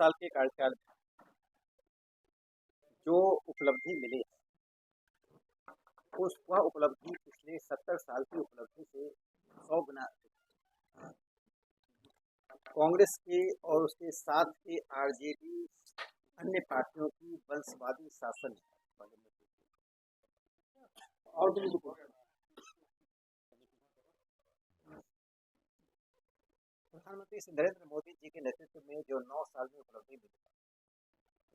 साल के कार्यकाल में जो उपलब्धि मिली है वह उपलब्धि पिछले 70 साल की उपलब्धि से 100 गुना अधिक। कांग्रेस के और उसके साथ के आरजेडी अन्य पार्टियों की वंशवादी शासन और प्रधानमंत्री श्री नरेंद्र मोदी जी के नेतृत्व में जो 9 साल में उपलब्धि मिली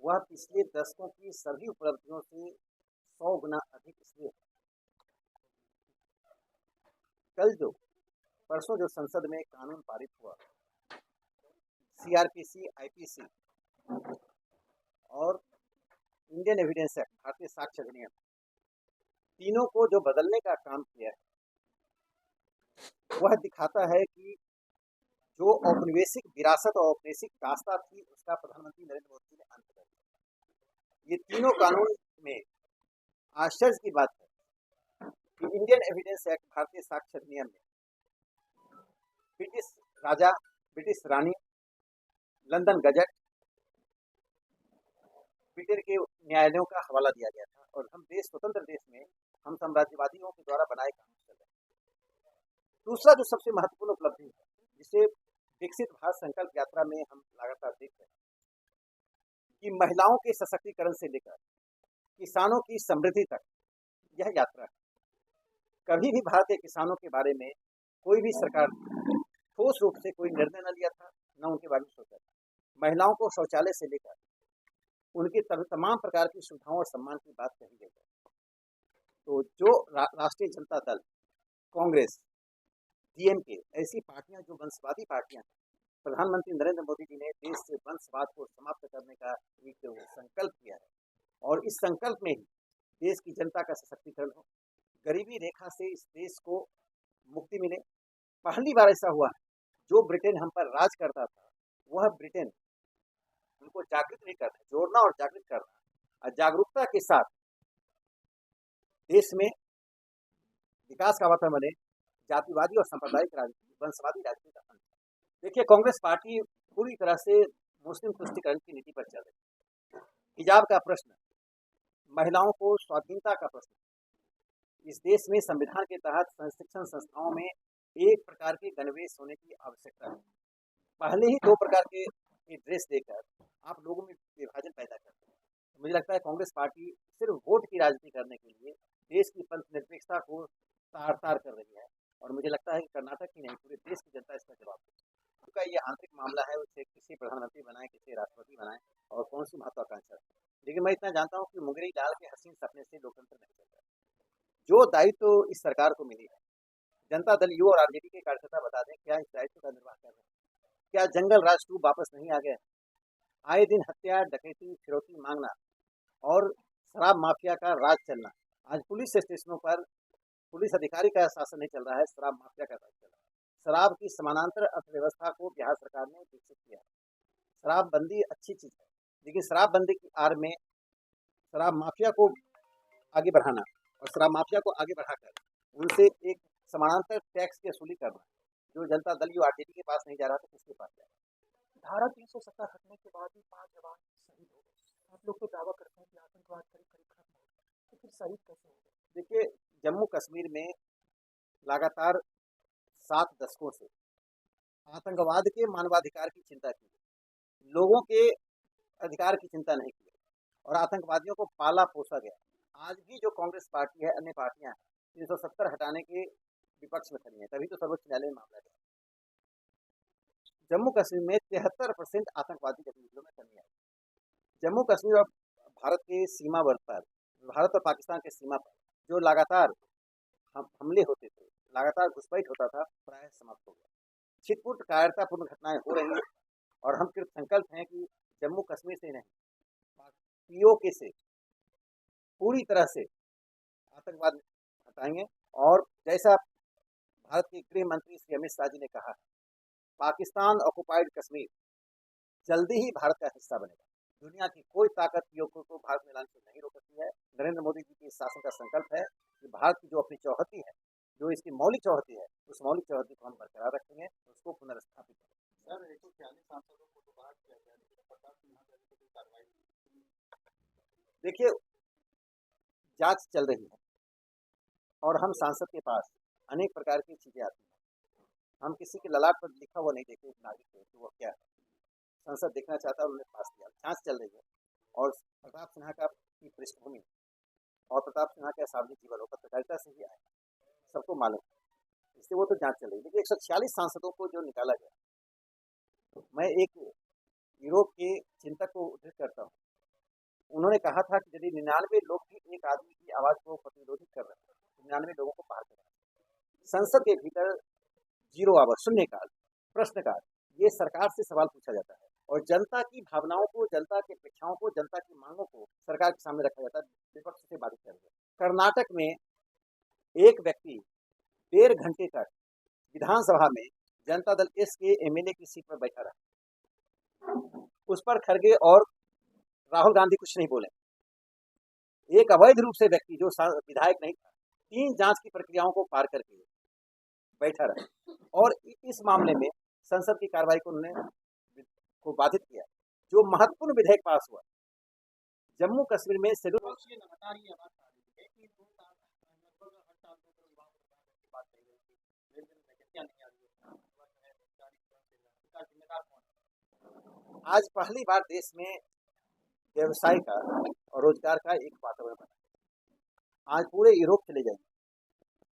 वह पिछले दशकों की सभी उपलब्धियों से 100 गुना अधिक इसलिए है। परसों जो संसद में कानून पारित हुआ, सीआरपीसी, आईपीसी और इंडियन एविडेंस एक्ट, भारतीय साक्ष्य अधिनियम, तीनों को जो बदलने का काम किया है वह दिखाता है कि जो औपनिवेशिक विरासत और औपनिवेशिक दास्ता थी उसका प्रधानमंत्री नरेंद्र मोदी ने अंत कर दिया। ये तीनों कानून में आश्चर्य की बात है कि इंडियन एविडेंस एक्ट, भारतीय साक्ष्य अधिनियम में ब्रिटिश राजा, ब्रिटिश रानी, लंदन गजट, ब्रिटेन के न्यायालयों का हवाला दिया गया था और हम स्वतंत्र देश में हम साम्राज्यवादियों के द्वारा बनाए कानून चल रहे हैं। दूसरा जो सबसे महत्वपूर्ण उपलब्धि है जिसे विकसित भारत संकल्प यात्रा में हम लगातार देख रहे हैं कि महिलाओं के सशक्तिकरण से लेकर किसानों की समृद्धि तक यह यात्रा है। कभी भी भारत के किसानों के बारे में कोई भी सरकार ठोस रूप से कोई निर्णय न लिया था, न उनके बारे में सोचा था। महिलाओं को शौचालय से लेकर उनकी तमाम प्रकार की सुविधाओं और सम्मान की बात कही गई है। तो जो राष्ट्रीय जनता दल, कांग्रेस, डीएमके, ऐसी पार्टियां जो वंशवादी पार्टियां हैं, प्रधानमंत्री नरेंद्र मोदी जी ने देश से वंशवाद को समाप्त करने का एक संकल्प किया है और इस संकल्प में ही देश की जनता का सशक्तिकरण हो, गरीबी रेखा से इस देश को मुक्ति मिले। पहली बार ऐसा हुआ है, जो ब्रिटेन हम पर राज करता था वह ब्रिटेन उनको जागृत नहीं करना, जोड़ना और जागृत करना, और जागरूकता के साथ देश में विकास का वातावरण बने, जातिवादी और सांप्रदायिक राजनीति, वंशवादी राजनीति का अंत। देखिए, कांग्रेस पार्टी पूरी तरह से मुस्लिम तुष्टिकरण की नीति पर चल रही है। हिजाब का प्रश्न, महिलाओं को स्वाधीनता का प्रश्न, इस देश में संविधान के तहत शिक्षण संस्थाओं में एक प्रकार के गणवेश होने की आवश्यकता है। पहले ही 2 प्रकार के ड्रेस देकर आप लोगों में विभाजन पैदा करते हैं। तो मुझे लगता है कांग्रेस पार्टी सिर्फ वोट की राजनीति करने के लिए देश की पंथ निरपेक्षता को तार तार कर रही है और मुझे लगता है कि कर्नाटक ही नहीं, पूरे देश की जनता इसका जवाब देगी। उनका ये आंतरिक मामला है, उसे किसी प्रधानमंत्री बनाए, किसी राष्ट्रपति बनाए और कौन सी महत्वाकांक्षा है। लेकिन मैं इतना जानता हूँ कि मुंगेरी लाल के हसीन सपने से लोकतंत्र नहीं चल रहा। जो दायित्व तो इस सरकार को मिली है, जनता दल यू और आरजेडी के कार्यकर्ता बता दें क्या इस दायित्व का निर्वाह कर रहे हैं? क्या जंगल राज 2 वापस नहीं आ गया? आए दिन हत्या, डकैती, फिरौती मांगना और शराब माफिया का राज चलना। आज पुलिस स्टेशनों पर पुलिस अधिकारी का शासन नहीं चल रहा है, शराब माफिया का राज चल रहा है। शराब की समानांतर अर्थव्यवस्था को बिहार सरकार ने विकसित किया है। शराबबंदी अच्छी चीज है, लेकिन शराबबंदी की आड़ में शराब माफिया को आगे बढ़ाना और शराब माफिया को आगे बढ़ाकर उनसे एक समानांतर टैक्स की वसूली करना, जो जनता दल यू आरजेडी के पास नहीं जा रहा तो किसके पास जाएगा? धारा 370 हटने के बाद ही 5 जवान शहीद हो गए। आप लोग तो दावा करते हैं कि आतंकवाद करीब करीब खत्म हो गया, तो फिर शहीद कैसे हो गए? देखिए, जम्मू कश्मीर में लगातार 7 दशकों से आतंकवाद के मानवाधिकार की चिंता की, लोगों के अधिकार की चिंता नहीं की और आतंकवादियों को पाला पोसा गया। आज भी जो कांग्रेस पार्टी है, अन्य पार्टियां 370 हटाने के विपक्ष में खड़ी है, तभी तो सर्वोच्च न्यायालय में मामला है। जम्मू कश्मीर में 73% आतंकवादी गतिविधियों में कमी आई। जम्मू कश्मीर और भारत के सीमावर्ती पर, भारत और पाकिस्तान के सीमा पर जो लगातार हमले होते थे, लगातार घुसपैठ होता था, प्राय समाप्त हो गया। छिटपुट कायरतापूर्ण घटनाएं हो रही हैं और हम कृत संकल्प हैं कि जम्मू कश्मीर से नहीं, पीओके से पूरी तरह से आतंकवाद हटाएंगे। और जैसा भारत के गृह मंत्री श्री अमित शाह जी ने कहा, पाकिस्तान ऑक्युपाइड कश्मीर जल्दी ही भारत का हिस्सा बनेगा। दुनिया की कोई ताकत पीओके को भारत में लाने से नहीं रोक सकती है। नरेंद्र मोदी जी के शासन का संकल्प है कि भारत की जो अपनी चौहद्दी है, जो इसकी मौलिक चौहद्दी है, उस मौलिक चौहद्दी को हम बरकरार रखेंगे, उसको पुनर्स्थापित करेंगे। सर, 146 सांसदों को तो बाहर किया गया, लेकिन 50 देखिए, जांच चल रही है और हम सांसद के पास अनेक प्रकार की चीजें आती हैं। हम किसी के ललाट पर लिखा हुआ नहीं देखते एक नागरिक को कि वो क्या है। संसद देखना चाहता है, उन्होंने पास किया, जांच चल रही है। और प्रताप सिन्हा का की पृष्ठभूमि और प्रताप सिन्हा का सार्वजनिक जीवन वो पत्रकारिता से ही आया, सबको मालूम है, इसलिए वो तो जांच चल रही है। लेकिन 146 सांसदों को जो निकाला गया, मैं एक यूरोप के चिंतक को उद्धृत करता हूँ। उन्होंने कहा था कि यदि 99 लोग भी एक आदमी की आवाज को प्रतिरोधित कर रहे हैं, 99 लोगों को पार कर रहे हैं। संसद के भीतर 0 आवर, शून्यकाल, प्रश्नकाल, ये सरकार से सवाल पूछा जाता है और जनता की भावनाओं को, जनता की अपेक्षाओं को, जनता की मांगों को सरकार के सामने रखा जाता है, विपक्ष से बाधित कर दिया। कर्नाटक में एक व्यक्ति 1.5 घंटे तक विधानसभा में जनता दल एस के एमएलए की सीट पर बैठा रहा। उस पर खड़गे और राहुल गांधी कुछ नहीं बोले। एक अवैध रूप से व्यक्ति जो विधायक नहीं था, 3 जांच की प्रक्रियाओं को पार करके बैठा रहा और इस मामले में संसद की कार्रवाई को उन्होंने को बाधित किया। जो महत्वपूर्ण विधेयक पास हुआ, जम्मू कश्मीर में शेड्यूल आज पहली बार देश में व्यवसाय का और रोजगार का एक वातावरण बना। आज पूरे यूरोप चले जाएंगे,